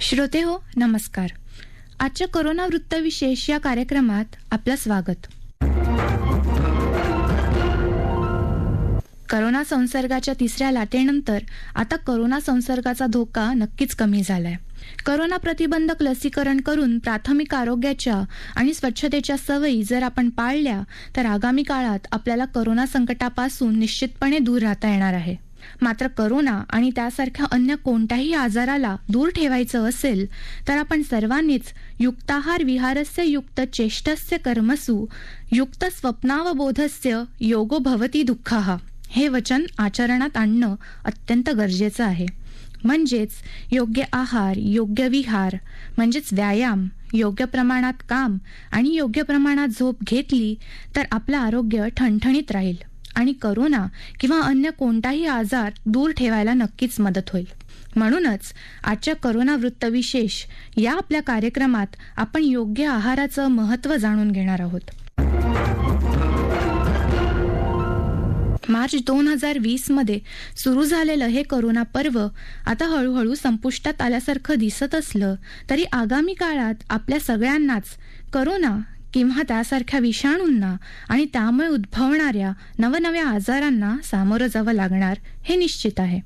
श्रोते हो, नमस्कार. आजच्या कोरोना वृत्तविशेष या कार्यक्रमात आपलं स्वागत. कोरोना संसर्गाच्या तिसऱ्या लाटेनंतर आता कोरोना संसर्गाचा धोका नक्कीच कमी झालाय. कोरोना प्रतिबंधक लसीकरण करून प्राथमिक आरोग्याच्या आणि स्वच्छतेच्या सवयी जर आपण पाळल्या तर आगामी काळात आपल्याला कोरोना संकटापासून निश्चितपणे दूर राहता येणार आहे. मात्र कोरोना आणि त्यासारख्या अन्य कोणत्याही आजाराला दूर ठेवायचं असेल तर आपण सर्वांनीच युक्ताहार विहारस्य युक्त चेष्टस्य कर्मसु युक्त स्वप्नावबोधस्य योगो भवति दुःखः हे वचन आचरणात आणणं अत्यंत गरजेचं आहे. म्हणजेच योग्य आहार, योग्य विहार म्हणजेच व्यायाम, योग्य प्रमाणात काम आणि योग्य प्रमाणात झोप घेतली तर आपलं आरोग्य ठणठणीत राहील आणि कोरोना किंवा अन्य कोणताही आजार दूर ठेवायला नक्कीच मदत होईल. म्हणूनच आजच्या कोरोना वृत्तविशेष या आपल्या कार्यक्रमात आपण योग्य आहाराचं महत्त्व जाणून घेणार आहोत. मार्च 2020 मध्ये सुरू झालेलं हे कोरोना पर्व आता हळूहळू संपुष्टात आल्यासारखं दिसत असलं तरी आगामी काळात आपल्या सगळ्यांनाच कोरोना किंवा त्यासारख्या विषाणूंना आणि त्यामुळे उद्भवणाऱ्या नवनव्या आजारांना सामोरं जावं लागणार हे निश्चित आहे.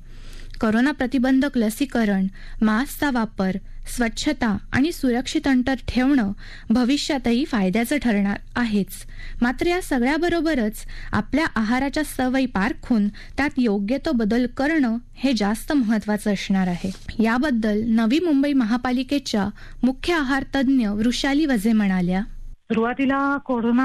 कोरोना प्रतिबंधक लसीकरण, मास्कचा वापर, स्वच्छता आणि सुरक्षित अंतर ठेवणं भविष्यातही फायद्याचं ठरणार आहेच. मात्र या सगळ्याबरोबरच आपल्या आहाराच्या सवयी पारखून त्यात योग्य तो बदल करणं हे जास्त महत्त्वाचं असणार आहे. याबद्दल नवी मुंबई महापालिकेच्या मुख्य आहार तज्ज्ञ वृषाली वझे म्हणाल्या, सुरुवातीला कोरोना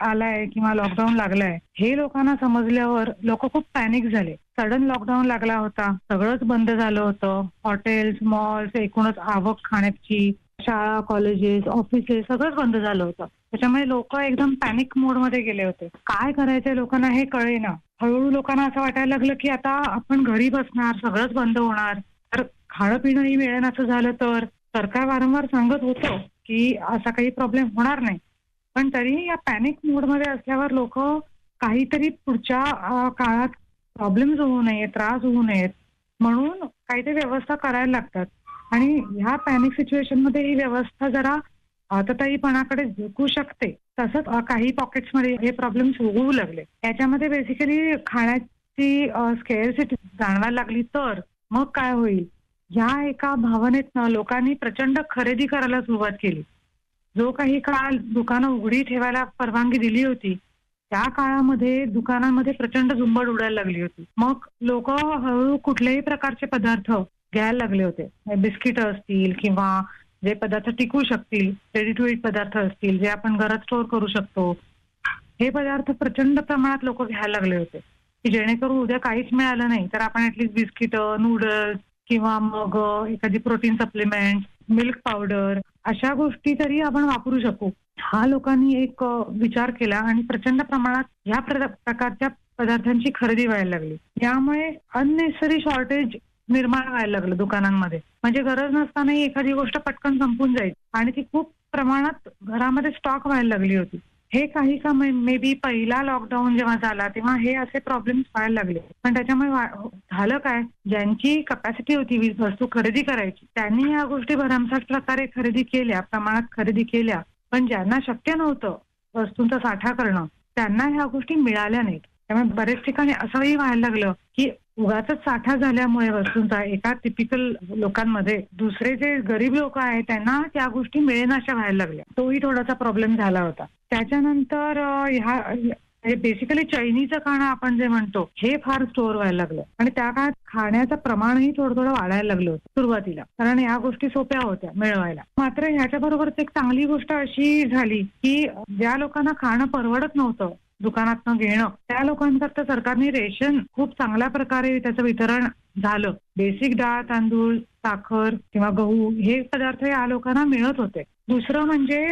आलाय किंवा लॉकडाऊन लागलाय हे लोकांना समजल्यावर लोक खूप पॅनिक झाले. सडन लॉकडाऊन लागला होता, सगळंच बंद झालं होतं. हॉटेल्स, मॉल्स, एकूणच आवक खाण्याची, शाळा, कॉलेजेस, ऑफिसेस सगळंच बंद झालं होतं. त्याच्यामुळे लोक एकदम पॅनिक मोड मध्ये गेले होते. काय करायचंय लोकांना हे कळेना. हळूहळू लोकांना असं वाटायला लागलं की आता आपण घरी बसणार, सगळंच बंद होणार, तर खाणं पिणंही मिळेल असं झालं तर. सरकार वारंवार सांगत होतं की असा काही प्रॉब्लेम होणार नाही, पण तरीही या पॅनिक मोडमध्ये असल्यावर लोक काहीतरी पुढच्या काळात प्रॉब्लेम्स होऊ नये, त्रास होऊ नयेत म्हणून काहीतरी व्यवस्था करायला लागतात. आणि ह्या पॅनिक सिच्युएशन मध्ये ही व्यवस्था जरा आतताईपणाकडे झुकू शकते. तसंच काही पॉकेट्समध्ये हे प्रॉब्लेम्स होऊ लागले. याच्यामध्ये बेसिकली खाण्याची स्केअरसिटी जाणवायला लागली तर मग काय होईल, ह्या एका भावनेतनं लोकांनी प्रचंड खरेदी करायला सुरुवात केली. जो काही काळ दुकानं उघडी ठेवायला परवानगी दिली होती त्या काळामध्ये दुकानांमध्ये प्रचंड झुंबड उडायला लागली होती. मग लोक हळूहळू कुठल्याही प्रकारचे पदार्थ घ्यायला लागले होते. बिस्किट असतील किंवा जे पदार्थ टिकू शकतील, रेडी टू ईट पदार्थ असतील, जे आपण घरात स्टोअर करू शकतो, हे पदार्थ प्रचंड प्रमाणात लोक घ्यायला लागले होते की जेणेकरून उद्या काहीच मिळालं नाही तर आपण ऍटलीस्ट बिस्किट, नूडल्स किंवा मग एखादी प्रोटीन सप्लिमेंट, मिल्क पावडर अशा गोष्टी तरी आपण वापरू शकू. हा लोकांनी एक विचार केला आणि प्रचंड प्रमाणात ह्या प्रकारच्या पदार्थांची खरेदी व्हायला लागली. यामुळे अननेसेसरी शॉर्टेज निर्माण व्हायला लागलं दुकानांमध्ये. म्हणजे गरज नसतानाही एखादी गोष्ट पटकन संपून जायची आणि ती खूप प्रमाणात घरामध्ये स्टॉक व्हायला लागली होती. हे काही का मे बी पहिला लॉकडाऊन जेव्हा झाला तेव्हा हे असे प्रॉब्लेम्स व्हायला लागले. पण त्याच्यामुळे झालं काय, ज्यांची कपॅसिटी होती वस्तू खरेदी करायची त्यांनी या गोष्टी भरमसाठ प्रकारे खरेदी केल्या, प्रमाणात खरेदी केल्या. पण ज्यांना शक्य नव्हतं वस्तूंचा साठा करणं त्यांना ह्या गोष्टी मिळाल्या नाहीत. त्यामुळे बरेच ठिकाणी असंही व्हायला लागलं की उगाचच साठा झाल्यामुळे वस्तूंचा एका टिपिकल लोकांमध्ये दुसरे जे गरीब लोक आहेत त्यांना त्या गोष्टी मिळेनाशा व्हायला लागल्या. तोही थोडासा प्रॉब्लेम झाला होता. त्याच्यानंतर ह्या बेसिकली चैनीचं खाणं आपण जे म्हणतो हे फार स्टोअर व्हायला लागलं आणि त्या काळात खाण्याचं प्रमाणही थोडं थोडं वाढायला लागलं होतं सुरुवातीला, कारण या गोष्टी सोप्या होत्या मिळवायला. मात्र ह्याच्याबरोबरच एक चांगली गोष्ट अशी झाली की ज्या लोकांना खाणं परवडत नव्हतं दुकानातनं घेणं, त्या लोकांकरता सरकारने रेशन खूप चांगल्या प्रकारे त्याचं वितरण झालं. बेसिक डाळ, तांदूळ, साखर किंवा गहू हे पदार्थ या लोकांना मिळत होते. दुसरं म्हणजे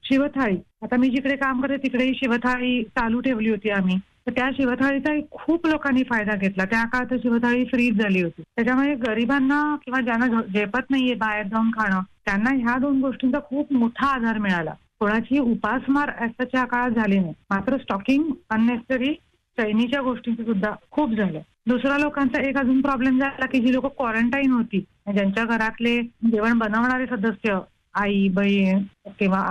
शिवथाळी. आता मी जिकडे काम करते तिकडेही शिवथाळी चालू ठेवली होती आम्ही. तर त्या शिवथाळीचा खूप लोकांनी फायदा घेतला. त्या काळात शिवथाळी फ्रीज झाली होती. त्याच्यामुळे गरिबांना किंवा ज्यांना झेपत नाहीये बाहेर जाऊन खाणं त्यांना ह्या दोन गोष्टींचा खूप मोठा आधार मिळाला. कोणाची उपासमार असाच्या काळात झाली नाही. मात्र स्टॉकिंग अननेसेसरी चैनीच्या गोष्टींचं सुद्धा खूप झालं. दुसऱ्या लोकांचा एक अजून प्रॉब्लेम झाला की जी लोक क्वारंटाईन होती, ज्यांच्या घरातले जेवण बनवणारे सदस्य, आई, बहीण किंवा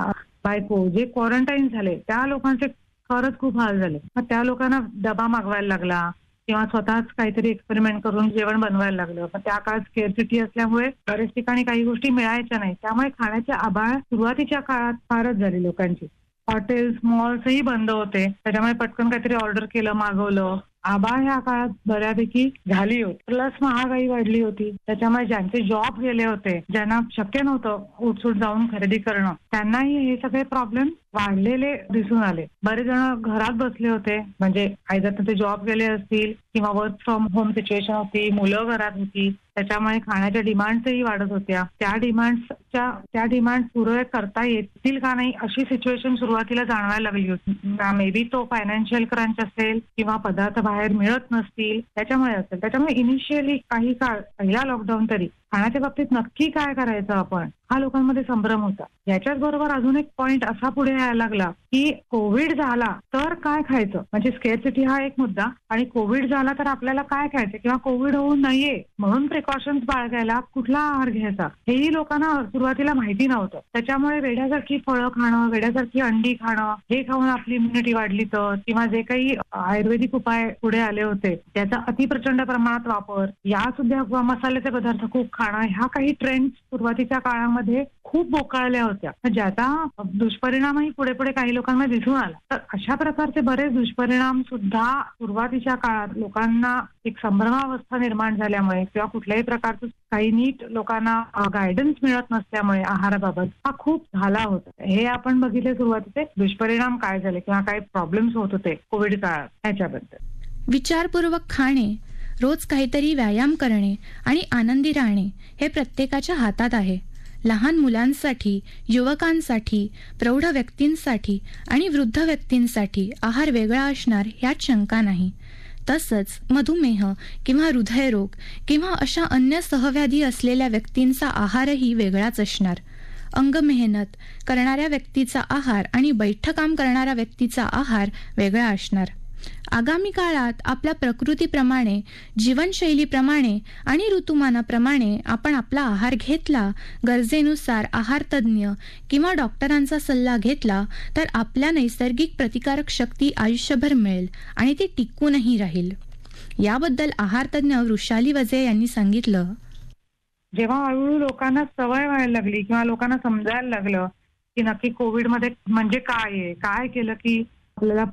बायको जे क्वारंटाईन झाले, त्या लोकांचे खरंच खूप हाल झाले. मग त्या लोकांना डबा मागवायला लागला किंवा स्वतःच काहीतरी एक्सपेरिमेंट करून जेवण बनवायला लागलं. पण त्या काळात स्केअरसिटी असल्यामुळे बरेच ठिकाणी काही गोष्टी मिळायच्या नाही. त्यामुळे खाण्याचे आभाळ सुरुवातीच्या काळात फारच झाली लोकांची. हॉटेल्स, मॉल्सही बंद होते. त्याच्यामुळे पटकन काहीतरी ऑर्डर केलं, मागवलं. आभाळ ह्या काळात बऱ्यापैकी झाली होती. प्लस महागाई वाढली होती. त्याच्यामुळे ज्यांचे जॉब गेले होते, ज्यांना शक्य नव्हतं उठसूट जाऊन खरेदी करणं, त्यांनाही हे सगळे प्रॉब्लेम वाढलेले दिसून आले. बरेच जण घरात बसले होते, म्हणजे आयदर ते जॉब गेले असतील किंवा वर्क फ्रॉम होम सिच्युएशन होती, मुलं घरात होती. त्याच्यामुळे खाण्याच्या डिमांड्सही वाढत होत्या. त्या डिमांड पूर्ण करता येतील का नाही अशी सिच्युएशन सुरुवातीला जाणवायला लागली होती. मे बी तो फायनान्शियल क्रंच असेल किंवा पदार्थ बाहेर मिळत नसतील त्याच्यामुळे असेल. त्याच्यामुळे इनिशियली काही काळ, पहिला लॉकडाऊन तरी खाण्याच्या बाबतीत नक्की काय करायचं आपण, हा लोकांमध्ये संभ्रम होता. याच्याच बरोबर अजून एक पॉइंट असा पुढे यायला लागला की कोविड झाला तर काय खायचं, म्हणजे स्केअरसिटी हा एक मुद्दा, आणि कोविड झाला तर आपल्याला काय खायचं किंवा कोविड होऊ नये म्हणून प्रिकॉशन्स बाळगायला कुठला आहार घ्यायचा हेही लोकांना सुरुवातीला माहिती नव्हतं. त्याच्यामुळे वेड्यासारखी फळं खाणं, वेड्यासारखी अंडी खाणं, हे खाऊन आपली इम्युनिटी वाढली तर, किंवा जे काही आयुर्वेदिक उपाय पुढे आले होते त्याचा अतिप्रचंड प्रमाणात वापर, या सुद्धा मसाल्याचे पदार्थ खूप खाणं, ह्या काही ट्रेंड सुरुवातीच्या काळामध्ये खूप बोकाळल्या होत्या, ज्याचा दुष्परिणामही पुढे पुढे काही लोकांना दिसून आला. तर अशा प्रकारचे बरेच दुष्परिणाम सुद्धा सुरुवातीच्या काळात लोकांना एक संभ्रमावस्था निर्माण झाल्यामुळे किंवा कुठल्याही प्रकारचं काही नीट लोकांना गायडन्स मिळत नसल्यामुळे आहाराबाबत हा खूप झाला होता. हे आपण बघितले सुरुवातीचे दुष्परिणाम काय झाले किंवा काय प्रॉब्लेम्स होत होते कोविड काळात ह्याच्याबद्दल. विचारपूर्वक खाणे, रोज काहीतरी व्यायाम करणे आणि आनंदी राहणे हे प्रत्येकाच्या हातात आहे. लहान मुलांसाठी, युवकांसाठी, प्रौढ व्यक्तींसाठी आणि वृद्ध व्यक्तींसाठी आहार वेगळा असणार यात शंका नाही. तसंच मधुमेह किंवा हृदयरोग किंवा अशा अन्य सहव्याधी असलेल्या व्यक्तींचा आहारही वेगळाच असणार. अंगमेहनत करणाऱ्या व्यक्तीचा आहार आणि बैठं काम करणाऱ्या व्यक्तीचा आहार वेगळा असणार. आगामी काळात आपल्या प्रकृतीप्रमाणे, जीवनशैलीप्रमाणे आणि ऋतुमानाप्रमाणे आपण आपला आहार घेतला, गरजेनुसार आहार तज्ज्ञ किंवा डॉक्टरांचा सल्ला घेतला तर आपल्या नैसर्गिक प्रतिकारक शक्ती आयुष्यभर मिळेल आणि ती टिकूनही राहील. याबद्दल आहार तज्ज्ञ वृषाली वजे यांनी सांगितलं. जेव्हा हळूहळू लोकांना सवय व्हायला लागली किंवा लोकांना समजायला लागलं की नक्की कोविडमध्ये म्हणजे काय आहे, काय केलं की आपल्याला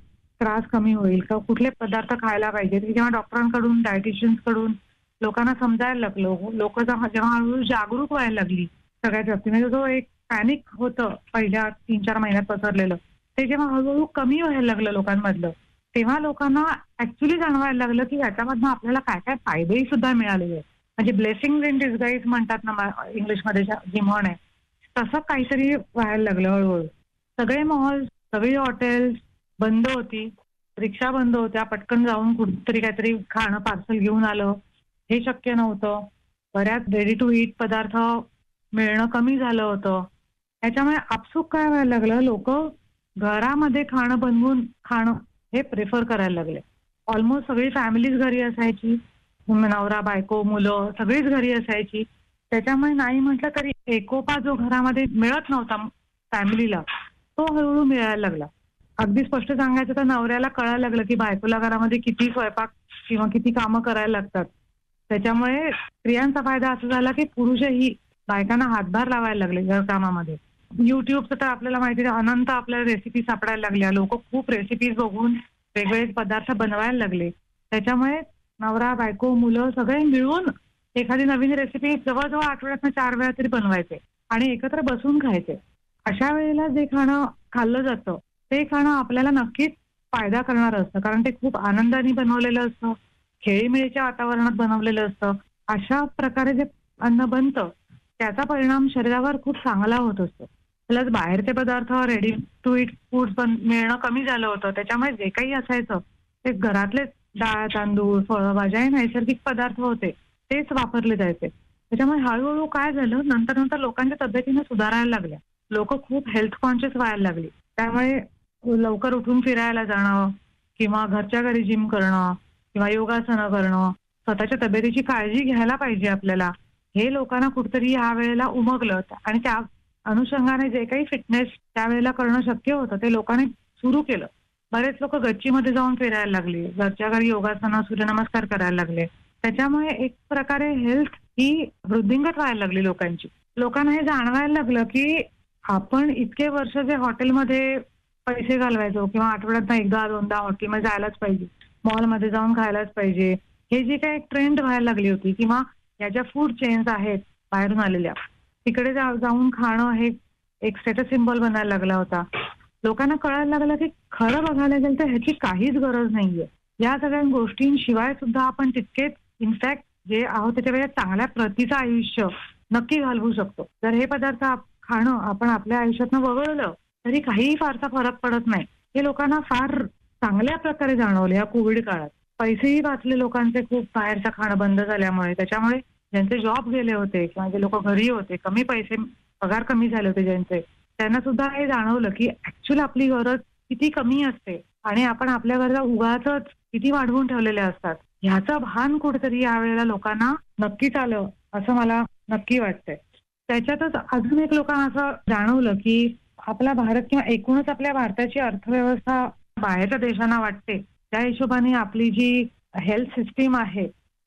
त्रास कमी होईल, का कुठले पदार्थ खायला पाहिजे, जेव्हा डॉक्टरांकडून, डायटिशियन्स कडून लोकांना समजायला लागलो, लोक जेव्हा हळूहळू जागरूक व्हायला लागली सगळ्याच बाबतीत, म्हणजे जो एक पॅनिक होतं पहिल्या 3-4 महिन्यात पसरलेलं, ते जेव्हा हळूहळू कमी व्हायला लागलं लोकांमधलं, तेव्हा लोकांना ऍक्च्युली जाणवायला लागलं की याच्यामधनं आपल्याला काय काय फायदेही सुद्धा मिळालेले आहेत. म्हणजे ब्लेसिंग इन डिस्गाईज म्हणतात ना इंग्लिशमध्ये जी म्हण आहे, तसं काहीतरी व्हायला लागलं हळूहळू. सगळे मॉल्स, सगळी हॉटेल्स बंद होती, रिक्षा बंद होत्या, पटकन जाऊन कुठेतरी काहीतरी खाणं पार्सल घेऊन आलं हे शक्य नव्हतं. बऱ्याच रेडी टू ईट पदार्थ मिळणं कमी झालं होतं. त्याच्यामुळे आपसूक काय व्हायला लागलं, लोक घरामध्ये खाणं बनवून खाणं हे प्रेफर करायला लागले. ऑलमोस्ट सगळी फॅमिलीज घरी असायची, नवरा बायको मुलं सगळीच घरी असायची. त्याच्यामुळे नाही म्हटलं तरी एकोपा जो घरामध्ये मिळत नव्हता फॅमिलीला, तो हळूहळू मिळायला लागला. अगदी स्पष्ट सांगायचं तर नवऱ्याला कळायला लागलं की बायकोला घरामध्ये किती स्वयंपाक किंवा किती कामं करायला लागतात. त्याच्यामुळे स्त्रियांचा फायदा असा झाला की पुरुषही बायकांना हातभार लावायला लागले घरकामामध्ये. युट्यूबचं तर आपल्याला माहिती आहे, अनंत आपल्याला रेसिपी सापडायला लागल्या. लोक खूप रेसिपीज बघून वेगवेगळे पदार्थ बनवायला लागले. त्याच्यामुळे नवरा बायको मुलं सगळे मिळून एखादी नवीन रेसिपी जवळजवळ आठवड्यातनं 4 वेळा तरी बनवायचे आणि एकत्र बसून खायचे. अशा वेळेला जे खाणं खाल्लं जातं ते खाणं आपल्याला नक्कीच फायदा करणारं असतं, कारण ते खूप आनंदाने बनवलेलं असतं, खेळीमेळीच्या वातावरणात बनवलेलं असतं. अशा प्रकारे जे अन्न बनतं त्याचा परिणाम शरीरावर खूप चांगला होत असतो. प्लस बाहेरचे पदार्थ, रेडी टू ईट फूड मिळणं कमी झालं होतं. त्याच्यामुळे जे काही असायचं ते घरातले डाळ, तांदूळ, फळभाज्या हे नैसर्गिक पदार्थ होते, तेच वापरले जायचे. त्याच्यामुळे हळूहळू काय झालं, नंतर लोकांच्या तब्येतीने सुधारायला लागल्या. लोक खूप हेल्थ कॉन्शियस व्हायला लागली. त्यामुळे लवकर उठून फिरायला जाणं किंवा घरच्या घरी जिम करणं किंवा योगासनं करणं, स्वतःच्या तब्येतीची काळजी घ्यायला पाहिजे आपल्याला, हे लोकांना कुठेतरी या वेळेला उमगलं आणि त्या अनुषंगाने जे काही फिटनेस त्यावेळेला करणं शक्य होतं ते लोकांनी सुरू केलं. बरेच लोक गच्चीमध्ये जाऊन फिरायला लागले, घरच्या घरी योगासनं, सूर्यनमस्कार करायला लागले. त्याच्यामुळे एक प्रकारे हेल्थ ही वृद्धिंगत व्हायला लागली लोकांची. लोकांना हे जाणवायला लागलं की आपण इतके वर्ष जे हॉटेलमध्ये पैसे घालवायचो किंवा आठवड्यात एकदा दोनदा हॉटेलमध्ये जायलाच पाहिजे, मॉलमध्ये जाऊन खायलाच पाहिजे, हे जी काही ट्रेंड व्हायला लागली होती किंवा या ज्या फूड चेन्स आहेत बाहेरून आलेल्या, तिकडे जाऊन खाणं हे एक स्टेटस सिम्बॉल बनायला लागला होता. लोकांना कळायला लागलं की खरं बघायला गेलं तर ह्याची काहीच गरज नाहीये. या सगळ्या गोष्टींशिवाय सुद्धा आपण तितकेच इनफॅक्ट जे आहोत त्याच्यापेक्षा चांगल्या प्रतीचं आयुष्य नक्की घालवू शकतो. जर हे पदार्थ खाणं आपण आपल्या आयुष्यातनं वगळलं तरी काहीही फारसा फरक पडत नाही. हे लोकांना फार चांगल्या प्रकारे जाणवले या कोविड काळात. पैसेही वाचले लोकांचे खूप बाहेरचं खाणं बंद झाल्यामुळे. त्याच्यामुळे ज्यांचे जॉब गेले होते किंवा जे लोक घरी होते, कमी पैसे, पगार कमी झाले होते ज्यांचे, त्यांना सुद्धा हे जाणवलं की ऍक्च्युअली आपली गरज किती कमी असते आणि आपण आपल्या गरजा उगाचच किती वाढवून ठेवलेल्या असतात. ह्याचं भान कुठेतरी यावेळेला लोकांना नक्कीच आलं असं मला नक्की वाटतंय. त्याच्यातच अजून एक लोकांना असं जाणवलं की आपला भारत किंवा एकूणच आपल्या भारताची अर्थव्यवस्था बाहेरच्या देशांना वाटते त्या हिशोबाने आपली जी हेल्थ सिस्टीम आहे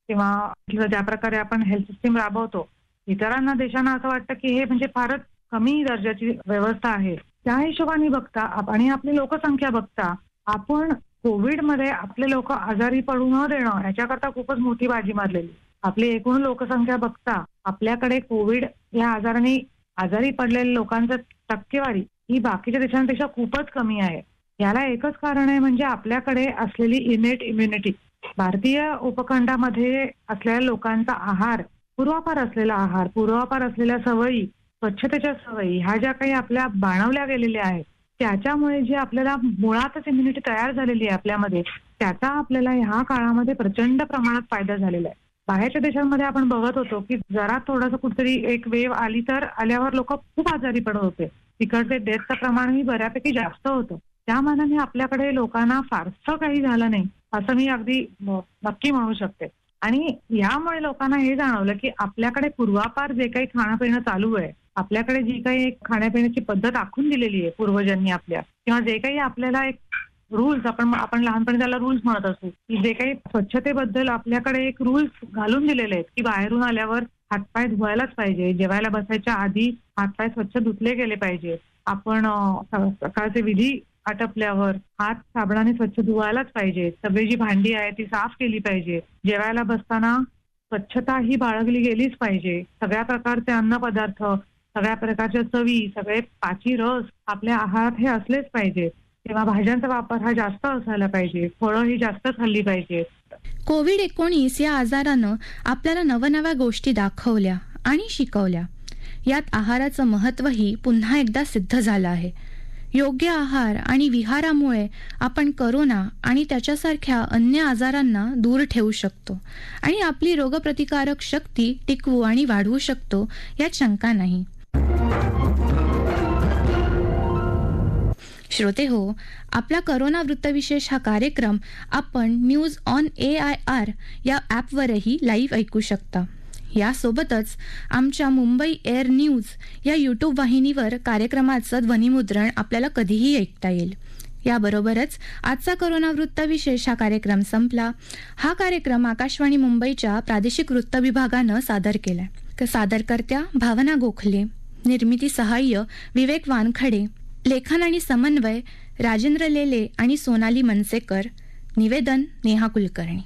किंवा ज्या प्रकारे आपण हेल्थ सिस्टीम राबवतो, इतरांना देशांना असं वाटतं की हे म्हणजे फारच कमी दर्जाची व्यवस्था आहे. त्या हिशोबाने बघता आणि आपली लोकसंख्या बघता आपण कोविडमध्ये आपले लोक आजारी पडू न देणं याच्याकरता खूपच मोठी बाजी मारलेली. आपली एकूण लोकसंख्या बघता आपल्याकडे कोविड या आजाराने आजारी पडलेल्या लोकांचं टक्केवारी ही बाकीच्या देशांपेक्षा खूपच कमी आहे. याला एकच कारण आहे म्हणजे आपल्याकडे असलेली इनेट इम्युनिटी. भारतीय उपखंडामध्ये असलेल्या लोकांचा आहार, पूर्वापार असलेल्या सवयी, स्वच्छतेच्या सवयी ह्या ज्या काही आपल्या बाणवल्या गेलेल्या आहेत त्याच्यामुळे जे आपल्याला मुळातच इम्युनिटी तयार झालेली आहे आपल्यामध्ये, त्याचा आपल्याला ह्या काळामध्ये प्रचंड प्रमाणात फायदा झालेला आहे. बाहेरच्या देशांमध्ये आपण बघत होतो की जरा थोडंसं कुठेतरी एक वेव आली तर आल्यावर लोक खूप आजारी पडत होते. तिकडचे डेथचं प्रमाणही बऱ्यापैकी जास्त होतं. त्या मानाने आपल्याकडे लोकांना फारसं काही झालं नाही असं मी अगदी नक्की म्हणू शकते. आणि यामुळे लोकांना हे जाणवलं की आपल्याकडे पूर्वापार जे काही खाणं पिणं चालू आहे, आपल्याकडे जी काही खाण्यापिण्याची पद्धत आखून दिलेली आहे पूर्वजांनी आपल्या, किंवा जे काही आपल्याला एक रूल्स आपण लहानपणी त्याला रूल्स म्हणत असू, की जे काही स्वच्छतेबद्दल आपल्याकडे एक रूल्स घालून दिलेले आहेत की बाहेरून आल्यावर हातपाय धुवायलाच पाहिजे, जेवायला बसायच्या आधी हातपाय स्वच्छ धुतले गेले पाहिजे, आपण सकाळचे विधी आटपल्यावर हात साबणाने स्वच्छ धुवायलाच पाहिजे, सगळी जी भांडी आहे ती साफ केली पाहिजे, जेवायला बसताना स्वच्छता ही बाळगली गेलीच पाहिजे, सगळ्या प्रकारचे अन्नपदार्थ, सगळ्या प्रकारच्या चवी, सगळे पाची रस आपल्या आहारात हे असलेच पाहिजे, तेव्हा भाज्यांचा वापर हा जास्त असायला पाहिजे, फळं ही जास्त खाल्ली पाहिजेत. कोविड-19 या आजारानं आपल्याला नवनव्या गोष्टी दाखवल्या आणि शिकवल्या. यात आहाराचं महत्त्वही पुन्हा एकदा सिद्ध झालं आहे. योग्य आहार आणि विहारामुळे आपण करोना आणि त्याच्यासारख्या अन्य आजारांना दूर ठेवू शकतो आणि आपली रोगप्रतिकारक शक्ती टिकवू आणि वाढवू शकतो यात शंका नाही. श्रोते हो, आपला करोना वृत्तविशेष हा कार्यक्रम आपण न्यूज ऑन AIR या ॲपवरही लाईव्ह ऐकू शकता. यासोबतच आमच्या मुंबई एअर न्यूज या यूट्यूब वाहिनीवर कार्यक्रमाचं ध्वनिमुद्रण आपल्याला कधीही ऐकता येईल. याबरोबरच आजचा करोना वृत्तविशेष हा कार्यक्रम संपला. हा कार्यक्रम आकाशवाणी मुंबईच्या प्रादेशिक वृत्त विभागानं सादर केलाय. सादरकर्त्या भावना गोखले, निर्मिती सहाय्य विवेक वानखडे, लेखन आणि समन्वय राजेंद्र लेले आणि सोनाली मनसेकर, निवेदन नेहा कुलकर्णी.